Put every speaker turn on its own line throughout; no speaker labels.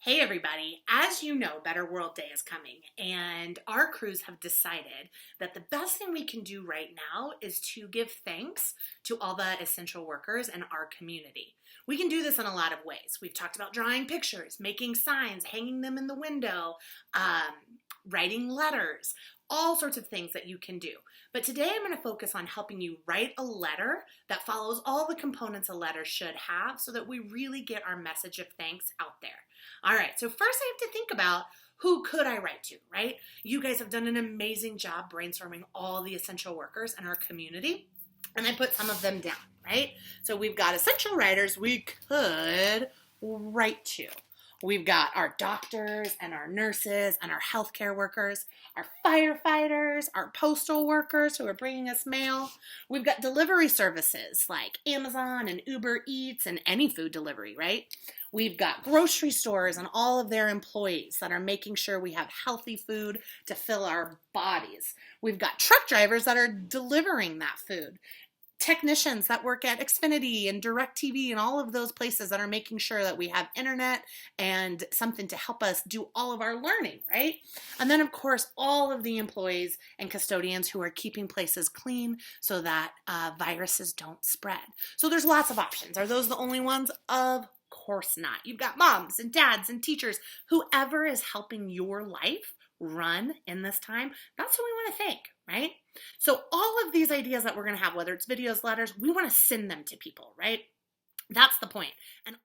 Hey everybody, as you know, Better World Day is coming, and our crews have decided that the best thing we can do right now is to give thanks to all the essential workers in our community. We can do this in a lot of ways. We've talked about drawing pictures, making signs, hanging them in the window, writing letters, all sorts of things that you can do. But today I'm going to focus on helping you write a letter that follows all the components a letter should have so that we really get our message of thanks out there. All right, so first I have to think about who could I write to, right? You guys have done an amazing job brainstorming all the essential workers in our community, and I put some of them down, right? So we've got essential writers we could write to. We've got our doctors and our nurses and our healthcare workers, our firefighters, our postal workers who are bringing us mail. We've got delivery services like Amazon and Uber Eats and any food delivery, right? We've got grocery stores and all of their employees that are making sure we have healthy food to fill our bodies. We've got truck drivers that are delivering that food. Technicians that work at Xfinity and DirecTV and all of those places that are making sure that we have internet and something to help us do all of our learning, right? And then, of course, all of the employees and custodians who are keeping places clean so that viruses don't spread. So there's lots of options. Are those the only ones? Of course not. You've got moms and dads and teachers, whoever is helping your life run in this time. That's who we want to thank, right? So all of these ideas that we're going to have, whether it's videos, letters, we want to send them to people, right? That's the point. And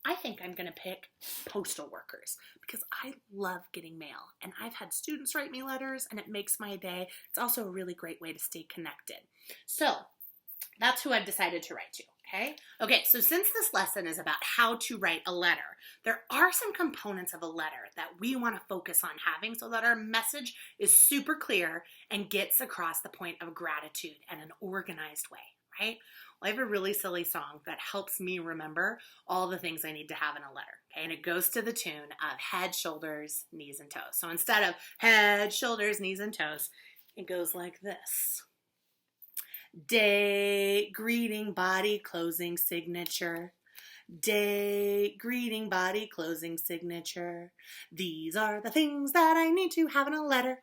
I think I'm going to pick postal workers because I love getting mail, and I've had students write me letters and it makes my day. It's also a really great way to stay connected. So that's who I've decided to write to. Okay, so since this lesson is about how to write a letter, there are some components of a letter that we want to focus on having so that our message is super clear and gets across the point of gratitude in an organized way, right? Well, I have a really silly song that helps me remember all the things I need to have in a letter, okay? And it goes to the tune of head, shoulders, knees, and toes. So instead of head, shoulders, knees, and toes, it goes like this. Day, greeting, body, closing, signature. Day, greeting, body, closing, signature. These are the things that I need to have in a letter.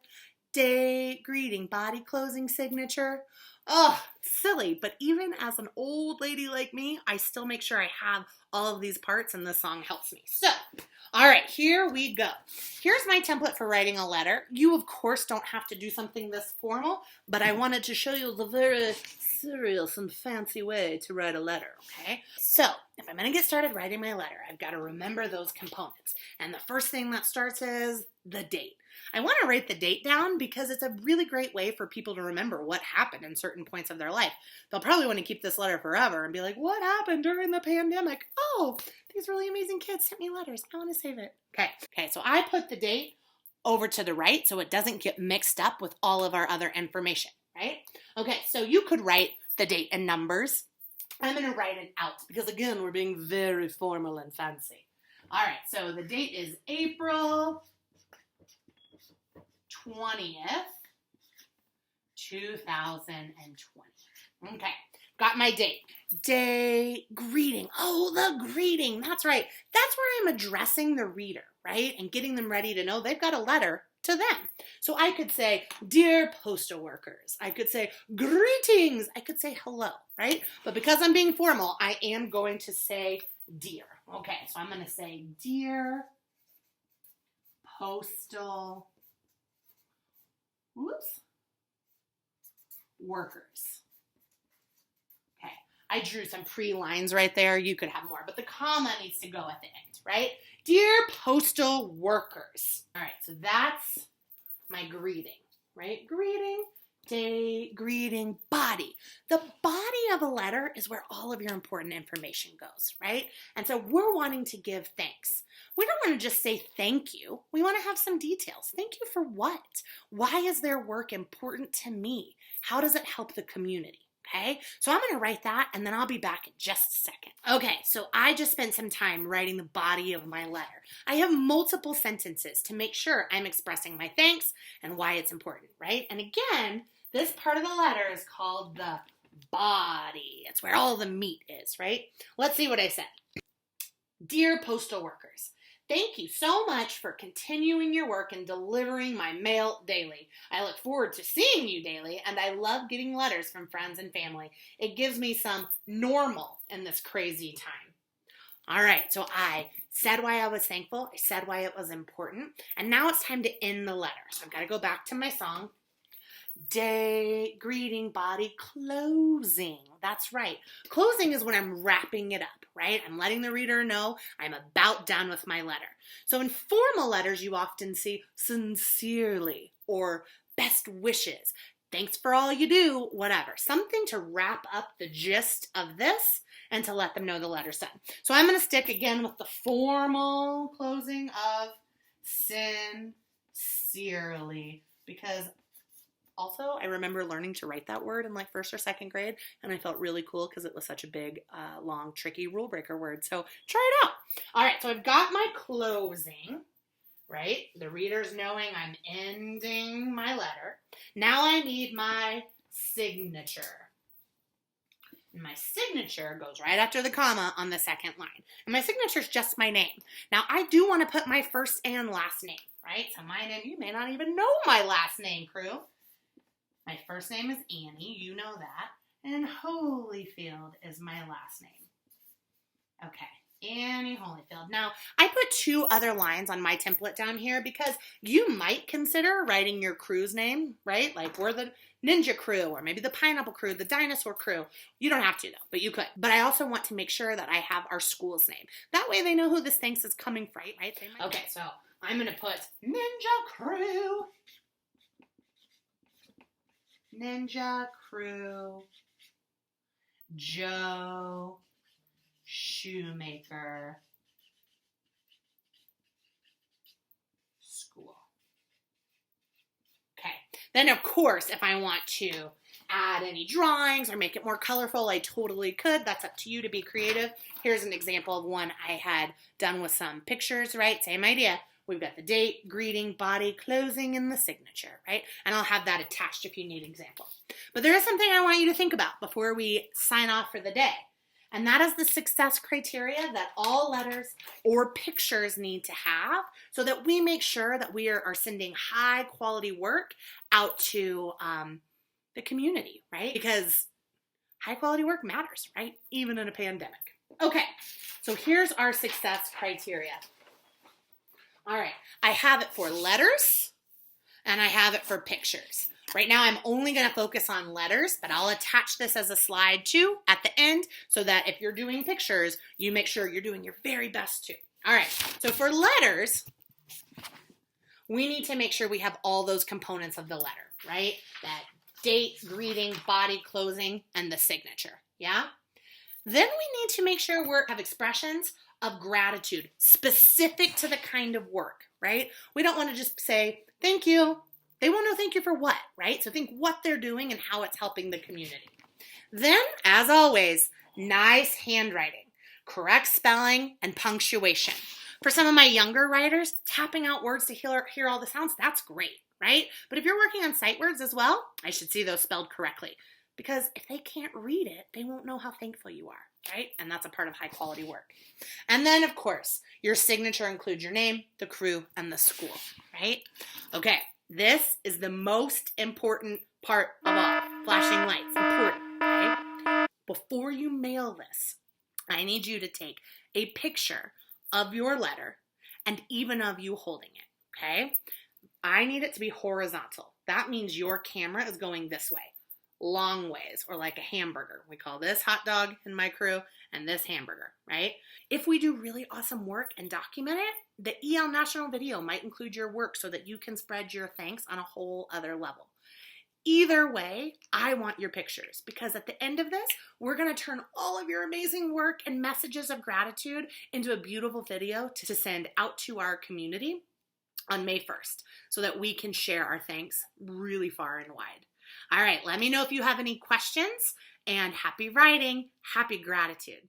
Day, greeting, body, closing, signature. Oh, silly, but even as an old lady like me, I still make sure I have all of these parts, and this song helps me. So, all right, here we go. Here's my template for writing a letter. You, of course, don't have to do something this formal, but I wanted to show you the very serious and fancy way to write a letter, okay? So, if I'm going to get started writing my letter, I've got to remember those components. And the first thing that starts is the date. I want to write the date down because it's a really great way for people to remember what happened in certain points of their life. They'll probably want to keep this letter forever and be like, what happened during the pandemic? Oh, these really amazing kids sent me letters. I want to save it. Okay, so I put the date over to the right so it doesn't get mixed up with all of our other information, right? Okay, so you could write the date in numbers. I'm going to write it out because, again, we're being very formal and fancy. All right, so the date is April 20th, 2020. Okay, got my date. Day, greeting. Oh, the greeting. That's right. That's where I'm addressing the reader, right? And getting them ready to know they've got a letter to them. So I could say, dear postal workers. I could say, greetings. I could say hello, right? But because I'm being formal, I am going to say dear. Okay, so I'm going to say, dear postal workers. Okay, I drew some pre-lines right there. You could have more, but the comma needs to go at the end, right? Dear postal workers. All right, so that's my greeting, right? Greeting, day, greeting, body. The body of a letter is where all of your important information goes, right? And so we're wanting to give thanks. We don't want to just say thank you. We want to have some details. Thank you for what? Why is their work important to me? How does it help the community, Okay, so I'm going to write that and then I'll be back in just a second. Okay, so I just spent some time writing the body of my letter. I have multiple sentences to make sure I'm expressing my thanks and why it's important, right? And again, this part of the letter is called the body. It's where all the meat is, right? Let's see what I said. Dear postal workers, thank you so much for continuing your work and delivering my mail daily. I look forward to seeing you daily, and I love getting letters from friends and family. It gives me some normal in this crazy time. All right, so I said why I was thankful. I said why it was important. And now it's time to end the letter. So I've got to go back to my song. Day, greeting, body, closing. That's right. Closing is when I'm wrapping it up, right? I'm letting the reader know I'm about done with my letter. So in formal letters, you often see sincerely or best wishes. Thanks for all you do, whatever. Something to wrap up the gist of this and to let them know the letter's done. So I'm going to stick again with the formal closing of sincerely because also, I remember learning to write that word in like first or second grade, and I felt really cool because it was such a big, long, tricky rule breaker word. So try it out. All right, so I've got my closing, right? The reader's knowing I'm ending my letter. Now I need my signature. And my signature goes right after the comma on the second line. And my signature is just my name. Now, I do want to put my first and last name, right? So my name, you may not even know my last name, crew. My first name is Annie, you know that, and Holyfield is my last name. Okay, Annie Holyfield. Now, I put 2 other lines on my template down here because you might consider writing your crew's name, right? Like we're the Ninja Crew, or maybe the Pineapple Crew, the Dinosaur Crew. You don't have to though, but you could. But I also want to make sure that I have our school's name. That way they know who this thanks is coming from, right? Okay, so I'm going to put Ninja Crew. Ninja Crew, Joe Shoemaker School. Okay, then of course, if I want to add any drawings or make it more colorful, I totally could. That's up to you to be creative. Here's an example of one I had done with some pictures, right? Same idea. We've got the date, greeting, body, closing, and the signature, right? And I'll have that attached if you need an example. But there is something I want you to think about before we sign off for the day. And that is the success criteria that all letters or pictures need to have so that we make sure that we are sending high quality work out to the community, right? Because high quality work matters, right? Even in a pandemic. Okay, so here's our success criteria. All right, I have it for letters and I have it for pictures. Right now I'm only going to focus on letters, but I'll attach this as a slide too at the end so that if you're doing pictures, you make sure you're doing your very best too. All right, so for letters, we need to make sure we have all those components of the letter, right? That date, greeting, body, closing, and the signature, yeah? Then we need to make sure we have expressions of gratitude specific to the kind of work, right? We don't want to just say, thank you. They want to know thank you for what, right? So think what they're doing and how it's helping the community. Then, as always, nice handwriting, correct spelling, and punctuation. For some of my younger writers, tapping out words to hear all the sounds, that's great, right? But if you're working on sight words as well, I should see those spelled correctly. Because if they can't read it, they won't know how thankful you are, right? And that's a part of high quality work. And then, of course, your signature includes your name, the crew, and the school, right? Okay, this is the most important part of all. Flashing lights, important, right? Before you mail this, I need you to take a picture of your letter and even of you holding it, okay? I need it to be horizontal. That means your camera is going this way. Long ways, or like a hamburger. We call this hot dog in my crew and this hamburger, right? If we do really awesome work and document it, the EL National Video might include your work so that you can spread your thanks on a whole other level. Either way, I want your pictures because at the end of this, we're going to turn all of your amazing work and messages of gratitude into a beautiful video to send out to our community on May 1st so that we can share our thanks really far and wide. All right, let me know if you have any questions, and happy writing, happy gratitude.